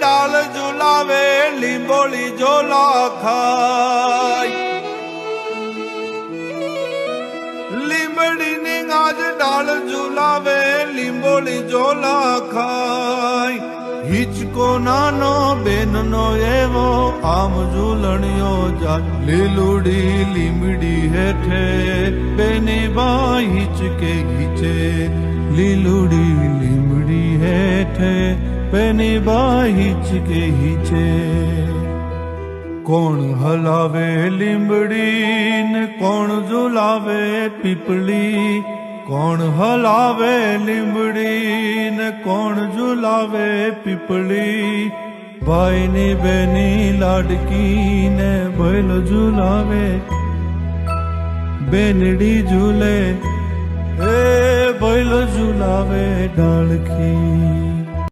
ડાલ ઝુલાવે લીંબોળી ઝોલા ખાય, લીંબડીની ગાજ ડાળ ઝુલાવે લીંબોળી ઝોલા ખાય, હિચકો નાનો બેનનો એવો આમ ઝૂલણિયો જાય, લીલુડી લીમડી હેઠે બેની બા હિચકે હિચે, લીલુડી લીમડી હેઠે બેની બા હિચકે હિચે, કોણ હલાવે લીંબડી ને કોણ ઝુલાવે પીપળી, કોણ હલાવે લીંબડી ને કોણ ઝુલાવે પીપળી, ભાઈની બેની લાડકી ને ભૈલ ઝુલાવે, બેનડી ઝૂલે એ ભૈલ ઝુલાવે ડાળખી.